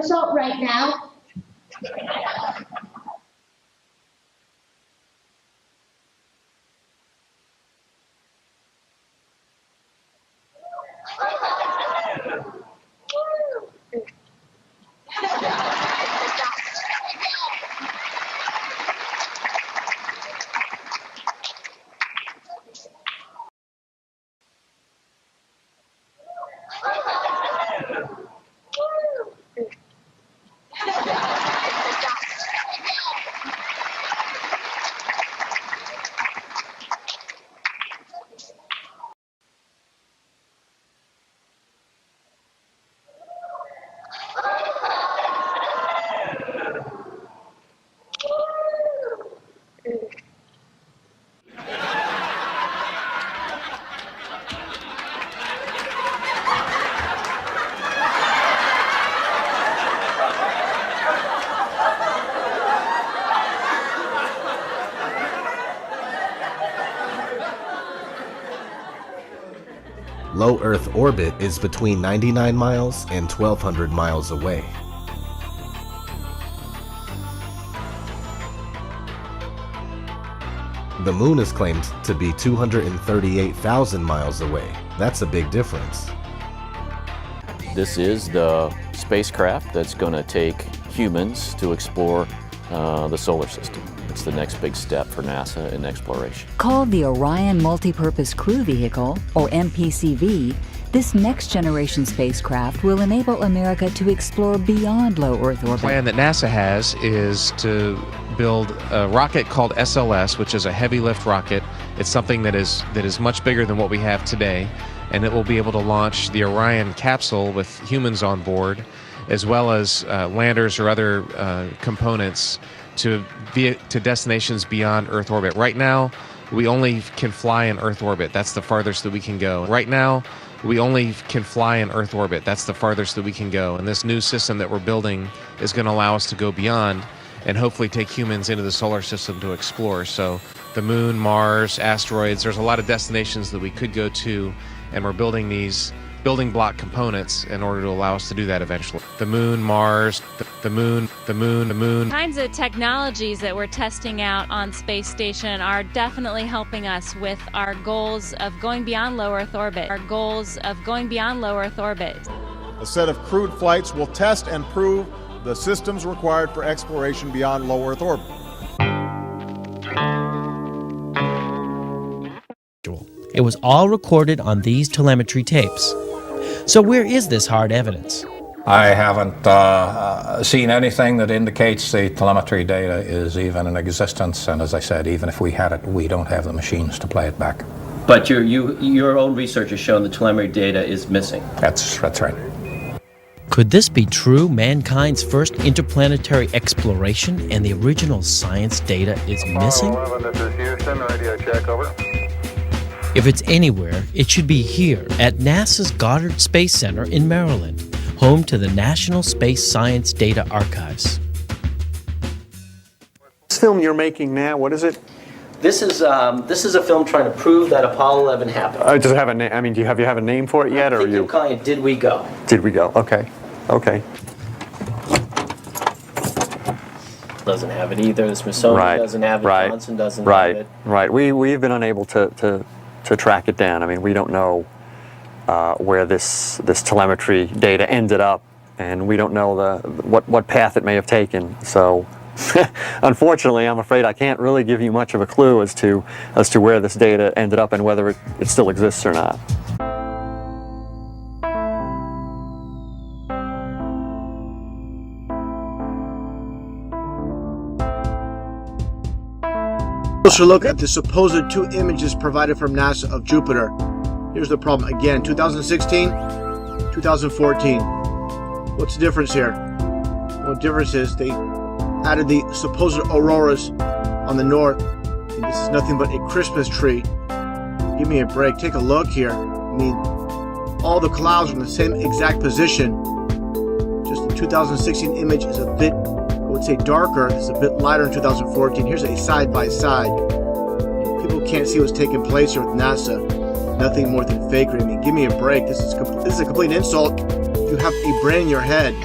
result right now. Low Earth orbit is between 99 miles and 1,200 miles away. The moon is claimed to be 238,000 miles away. That's a big difference. This is the spacecraft that's going to take humans to explore the solar system. It's the next big step for NASA in exploration. Called the Orion Multipurpose Crew Vehicle, or MPCV, this next-generation spacecraft will enable America to explore beyond low Earth orbit. The plan that NASA has is to build a rocket called SLS, which is a heavy lift rocket. It's something that is much bigger than what we have today, and it will be able to launch the Orion capsule with humans on board, as well as landers or other components to destinations beyond Earth orbit. Right now, we only can fly in Earth orbit. That's the farthest that we can go. Right now, we only can fly in Earth orbit. That's the farthest that we can go. And this new system that we're building is going to allow us to go beyond and hopefully take humans into the solar system to explore. So the moon, Mars, asteroids, there's a lot of destinations that we could go to, and we're building these building block components in order to allow us to do that eventually. The moon, Mars, the moon. Kinds of technologies that we're testing out on space station are definitely helping us with our goals of going beyond low Earth orbit. A set of crewed flights will test and prove the systems required for exploration beyond low Earth orbit. It was all recorded on these telemetry tapes. So where is this hard evidence? I haven't seen anything that indicates the telemetry data is even in existence, and as I said, even if we had it, we don't have the machines to play it back. But your own research has shown the telemetry data is missing. That's right. Could this be true? Mankind's first interplanetary exploration and the original science data is missing? 11, this is Houston, radio check, over. If it's anywhere, it should be here at NASA's Goddard Space Center in Maryland, home to the National Space Science Data Archives. This film you're making now, what is it? This is a film trying to prove that Apollo 11 happened. Does it have a name? I mean, do you have a name for it yet, or I'm calling it Did We Go? Did We Go? Okay. Okay. Doesn't have it either. The Smithsonian doesn't have it. Johnson doesn't have it. Right. We've been unable to track it down. I mean, we don't know where this telemetry data ended up, and we don't know what path it may have taken. So, unfortunately, I'm afraid I can't really give you much of a clue as to where this data ended up and whether it still exists or not. Closer look at the supposed two images provided from NASA of Jupiter. Here's the problem again, 2016, 2014. What's the difference here? Well, the difference is they added the supposed auroras on the north, and this is nothing but a Christmas tree. Give me a break, take a look here. I mean, all the clouds are in the same exact position. Just the 2016 image is a bit, I would say, darker. It's a bit lighter in 2014. Here's a side-by-side. People can't see what's taking place here with NASA. Nothing more than fakery. I mean, give me a break. This is a complete insult. You have a brain in your head.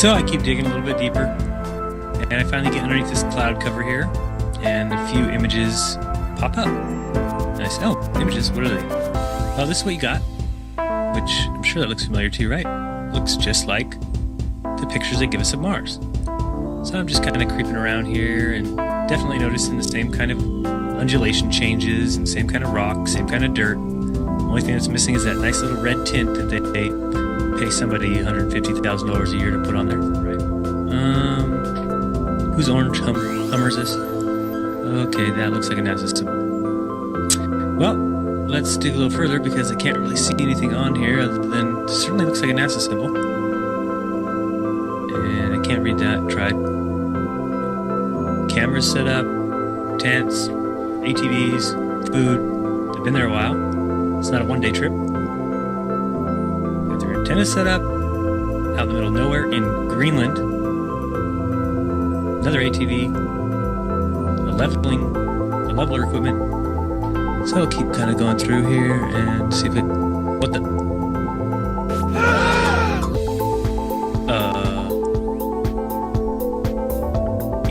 So I keep digging a little bit deeper, and I finally get underneath this cloud cover here, and a few images pop up. And I say, oh, images, what are they? Well, this is what you got, which I'm sure that looks familiar to you, right? Looks just like the pictures they give us of Mars. So I'm just kind of creeping around here and definitely noticing the same kind of undulation changes and same kind of rock, same kind of dirt. The only thing that's missing is that nice little red tint that they pay somebody $150,000 a year to put on there, right? Whose orange Hummer is this? Okay, that looks like a NASA symbol. Well, let's dig a little further because I can't really see anything on here other than it certainly looks like a NASA symbol. And I can't read that. Tried. Cameras set up, tents, ATVs, food. They've been there a while. It's not a one-day trip. Got their antennas set up out in the middle of nowhere in Greenland. Another ATV, a leveler equipment. So I'll keep kind of going through here and see if it. What the?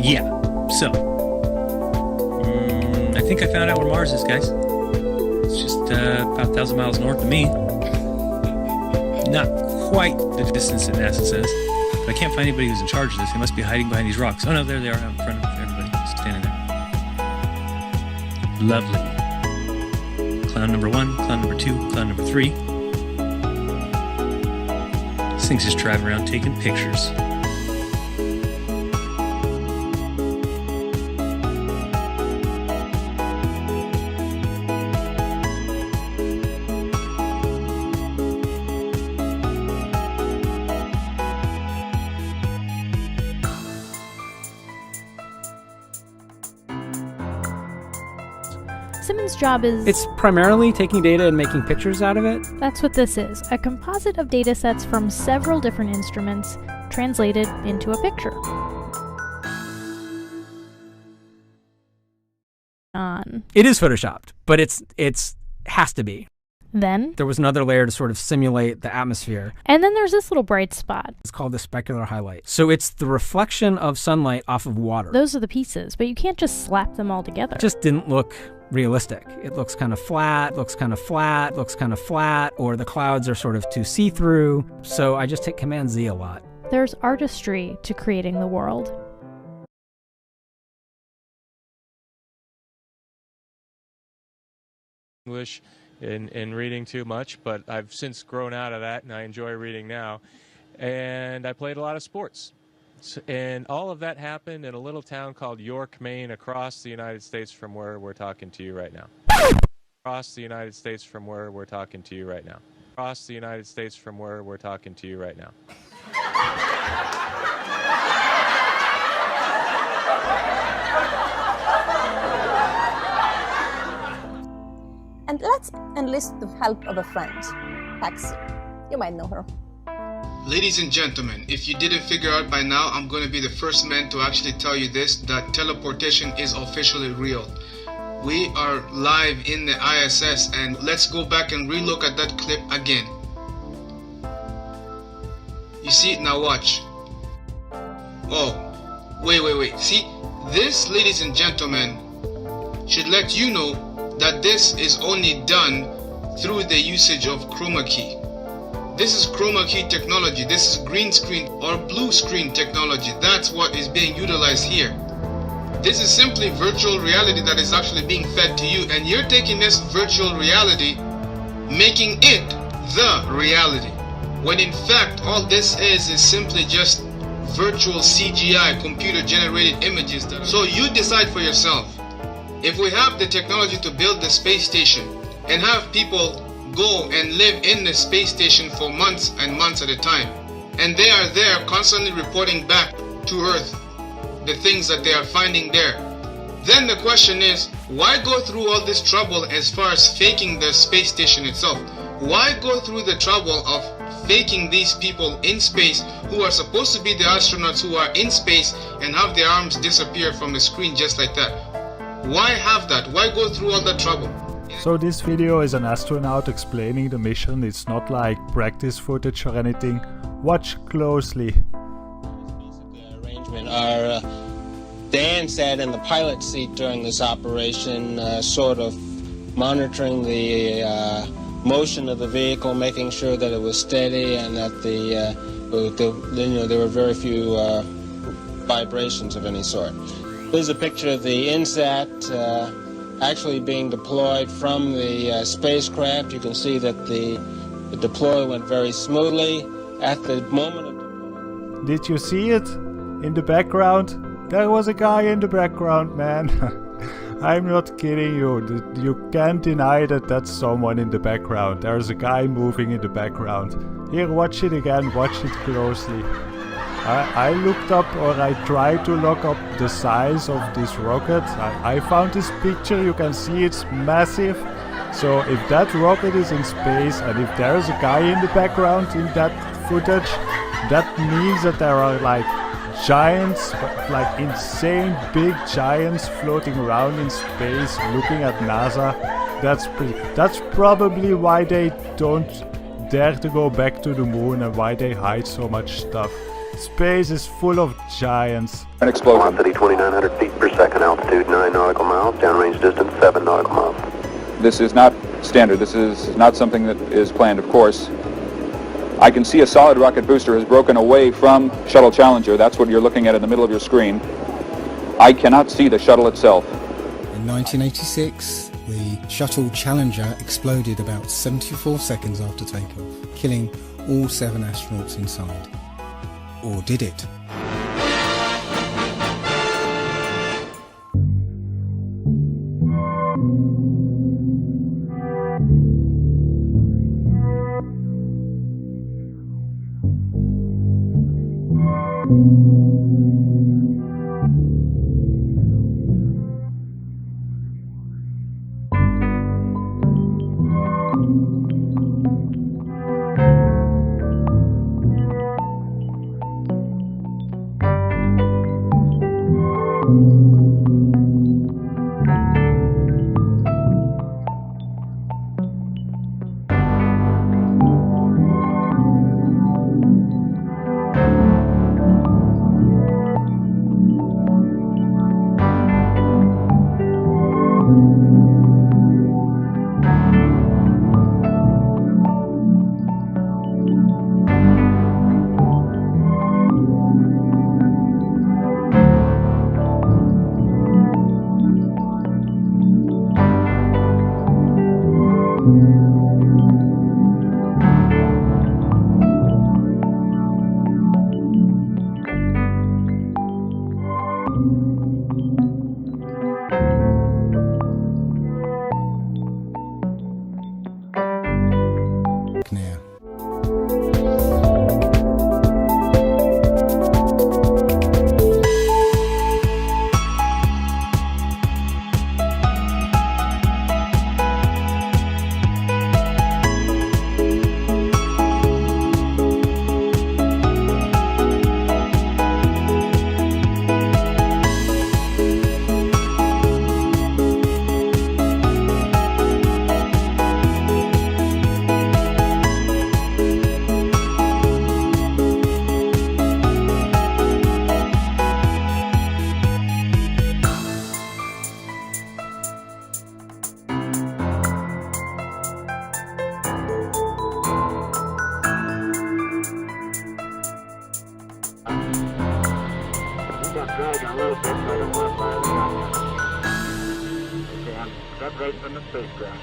Yeah. So I think I found out where Mars is, guys. It's just about 1,000 miles north of me. Not quite the distance that NASA says, but I can't find anybody who's in charge of this. They must be hiding behind these rocks. Oh no, there they are out in front of everybody, just standing there. Lovely. Cloud number 1, cloud number 2, cloud number 3. This thing's just driving around taking pictures. Simmons' job is... It's primarily taking data and making pictures out of it. That's what this is, a composite of data sets from several different instruments translated into a picture. It is photoshopped, but it's has to be. Then there was another layer to sort of simulate the atmosphere. And then there's this little bright spot. It's called the specular highlight. So it's the reflection of sunlight off of water. Those are the pieces, but you can't just slap them all together. It just didn't look realistic. It looks kind of flat, looks kind of flat, looks kind of flat, or the clouds are sort of too see-through. So I just hit Command Z a lot. There's artistry to creating the world. English in reading too much, but I've since grown out of that and I enjoy reading now. And I played a lot of sports. And all of that happened in a little town called York, Maine, across the United States from where we're talking to you right now. Across the United States from where we're talking to you right now. Across the United States from where we're talking to you right now. And let's enlist the help of a friend, Paxi. You might know her. Ladies and gentlemen, if you didn't figure out by now, I'm going to be the first man to actually tell you this, that teleportation is officially real. We are live in the ISS, and let's go back and relook at that clip again. You see? Now watch. Oh, wait. See, this, ladies and gentlemen, should let you know that this is only done through the usage of chroma key. This is chroma key technology. This is green screen or blue screen technology. That's what is being utilized here. This is simply virtual reality that is actually being fed to you, and you're taking this virtual reality, making it the reality. When in fact, all this is simply just virtual CGI, computer generated images. So you decide for yourself. If we have the technology to build the space station and have people go and live in the space station for months and months at a time, and they are there constantly reporting back to Earth the things that they are finding there, then the question is, why go through all this trouble as far as faking the space station itself? Why go through the trouble of faking these people in space who are supposed to be the astronauts who are in space and have their arms disappear from the screen just like that? Why have that? Why go through all that trouble? So this video is an astronaut explaining the mission. It's not like practice footage or anything. Watch closely. management are Dan sat in the pilot seat during this operation, sort of monitoring the motion of the vehicle, making sure that it was steady and that there were very few vibrations of any sort. Here's a picture of the INSAT actually being deployed from the spacecraft. You can see that the deploy went very smoothly. At the moment of... Did you see it? In the background? There was a guy in the background, man. I'm not kidding you. You can't deny that that's someone in the background. There's a guy moving in the background. Here, watch it again. Watch it closely. I looked up, or I tried to look up the size of this rocket. I found this picture. You can see it's massive. So if that rocket is in space and if there's a guy in the background in that footage, that means that there are like giants, like insane big giants floating around in space looking at NASA. That's probably why they don't dare to go back to the moon and why they hide so much stuff. Space is full of giants. An explosion. Velocity 2,900 feet per second, altitude 9 nautical miles, downrange distance 7 nautical miles. This is not standard. This is not something that is planned, of course. I can see a solid rocket booster has broken away from Shuttle Challenger. That's what you're looking at in the middle of your screen. I cannot see the shuttle itself. In 1986, the Shuttle Challenger exploded about 74 seconds after takeoff, killing all 7 astronauts inside. Or did it? dragging a little bit, but I don't want to fire the gun. Okay, I'm separated from the spacecraft.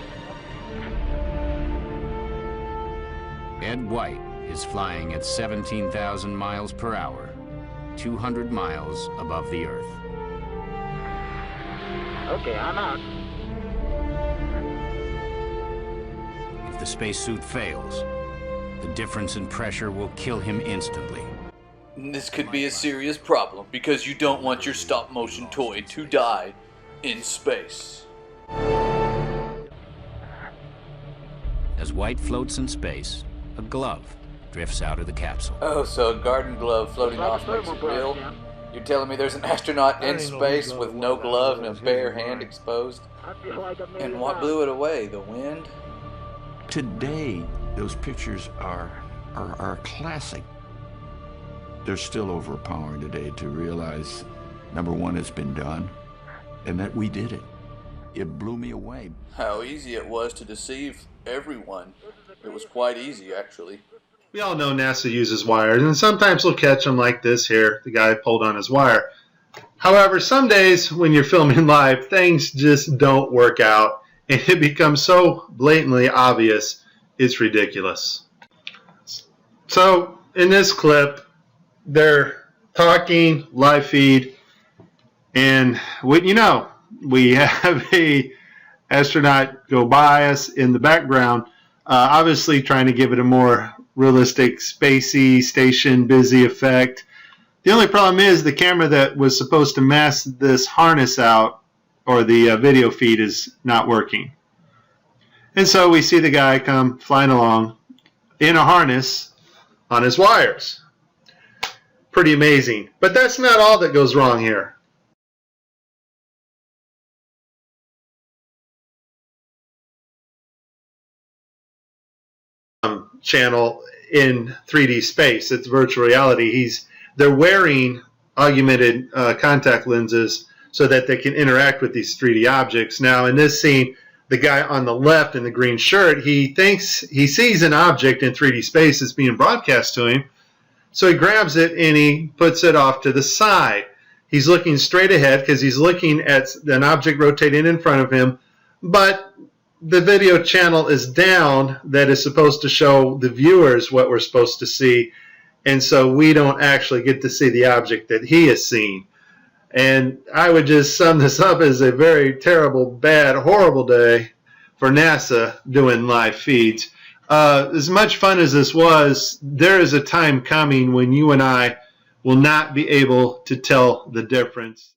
Ed White is flying at 17,000 miles per hour, 200 miles above the Earth. Okay, I'm out. If the spacesuit fails, the difference in pressure will kill him instantly. This could be a serious problem because you don't want your stop-motion toy to die in space. As White floats in space, a glove drifts out of the capsule. Oh, so a garden glove floating off makes it real? You're telling me there's an astronaut in space with no glove and a bare hand exposed? And what blew it away? The wind? Today, those pictures are classic. they're still overpowering today to realize, number one, it's been done, and that we did it. It blew me away. How easy it was to deceive everyone. It was quite easy, actually. We all know NASA uses wires, and sometimes we'll catch them like this here. The guy pulled on his wire. However, some days when you're filming live, things just don't work out, and it becomes so blatantly obvious, it's ridiculous. So, in this clip, they're talking, live feed, and we have a astronaut go by us in the background, obviously trying to give it a more realistic, spacey, station busy effect. The only problem is the camera that was supposed to mask this harness out, or the video feed, is not working. And so we see the guy come flying along in a harness on his wires. Pretty amazing. But that's not all that goes wrong here. Channel in 3D space. It's virtual reality. They're wearing augmented contact lenses so that they can interact with these 3D objects. Now, in this scene, the guy on the left in the green shirt, he thinks he sees an object in 3D space that's being broadcast to him. So he grabs it and he puts it off to the side. He's looking straight ahead because he's looking at an object rotating in front of him, but the video channel is down that is supposed to show the viewers what we're supposed to see, and so we don't actually get to see the object that he is seeing. And I would just sum this up as a very terrible, bad, horrible day for NASA doing live feeds. As much fun as this was, there is a time coming when you and I will not be able to tell the difference.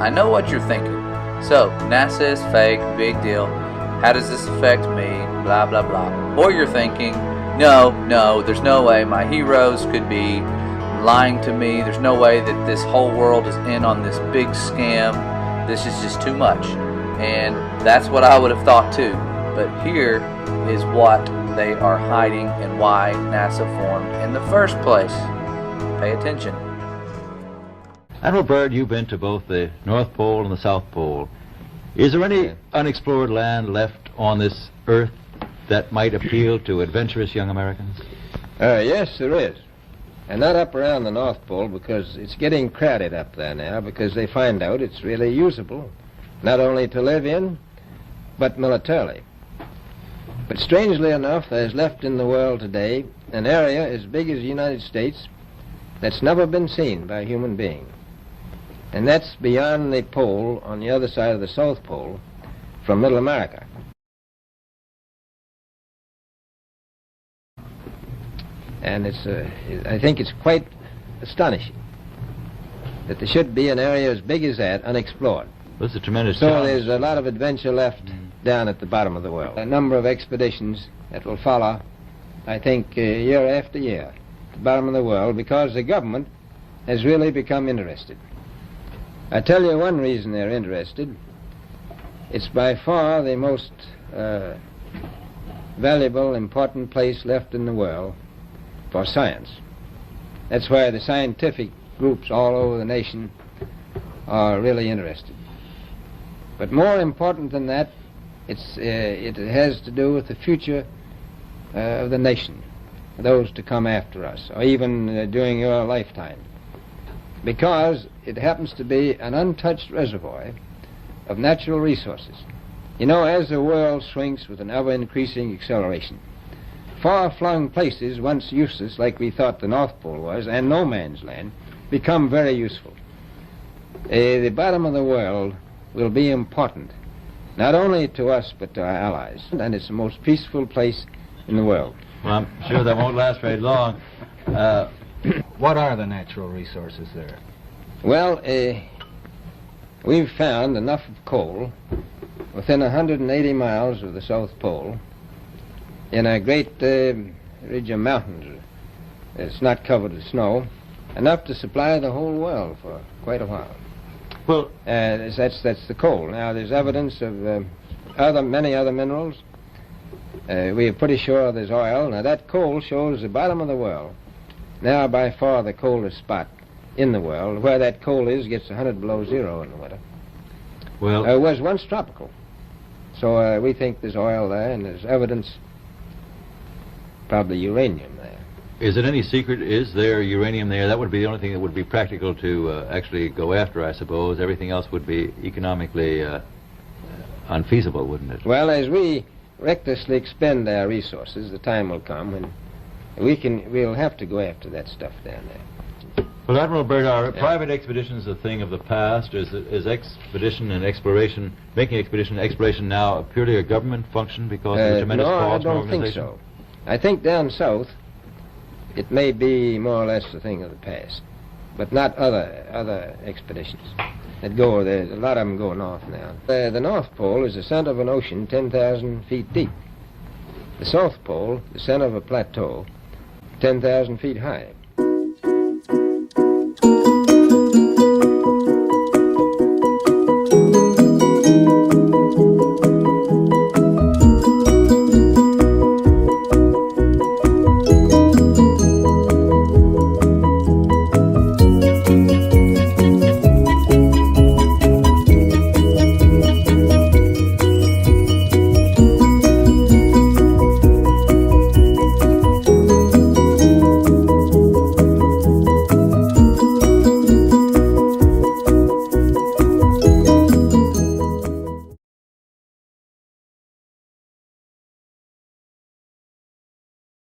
I know what you're thinking. So, NASA is fake, big deal. How does this affect me? Blah, blah, blah. Or you're thinking, no, there's no way my heroes could be lying to me. There's no way that this whole world is in on this big scam. This is just too much. And that's what I would have thought too. But here is what they are hiding and why NASA formed in the first place. Pay attention. Admiral Byrd, you've been to both the North Pole and the South Pole. Is there any unexplored land left on this Earth that might appeal to adventurous young Americans? Yes, there is. And not up around the North Pole, because it's getting crowded up there now, because they find out it's really usable, not only to live in, but militarily. But strangely enough, there's left in the world today an area as big as the United States that's never been seen by a human being. And that's beyond the pole, on the other side of the South Pole, from Middle America. And I think it's quite astonishing that there should be an area as big as that unexplored. That's a tremendous So challenge. there's a lot of adventure left down at the bottom of the world. A number of expeditions that will follow, I think, year after year, at the bottom of the world, because the government has really become interested. I tell you one reason they're interested. It's by far the most valuable, important place left in the world for science. That's why the scientific groups all over the nation are really interested. But more important than that, it has to do with the future of the nation, those to come after us, or even during your lifetime. Because it happens to be an untouched reservoir of natural resources. You know, as the world shrinks with an ever-increasing acceleration, far-flung places, once useless, like we thought the North Pole was, and no man's land, become very useful. The bottom of the world will be important, not only to us, but to our allies. And it's the most peaceful place in the world. Well, I'm sure that won't last very long. What are the natural resources there? Well, we've found enough of coal within 180 miles of the South Pole in a great ridge of mountains. It's not covered with snow, enough to supply the whole world for quite a while. Well, that's the coal. Now, there's evidence of many other minerals. We are pretty sure there's oil. Now, that coal shows the bottom of the world. Now, by far the coldest spot in the world. Where that coal is gets 100 below zero in the winter. Well, it was once tropical. So we think there's oil there, and there's evidence, probably uranium there. is it any secret, is there uranium there? That would be the only thing that would be practical to actually go after, I suppose. Everything else would be economically unfeasible, wouldn't it? Well, as we recklessly expend our resources, the time will come when we'll have to go after that stuff down there. Well, Admiral Byrd, are private expeditions a thing of the past? Is expedition and exploration, making expedition and exploration now purely a government function because of the tremendous cost and organization? No, I don't think so. I think down south it may be more or less a thing of the past, but not other expeditions that go. There's a lot of them go north now. The North Pole is the center of an ocean 10,000 feet deep. The South Pole, the center of a plateau 10,000 feet high.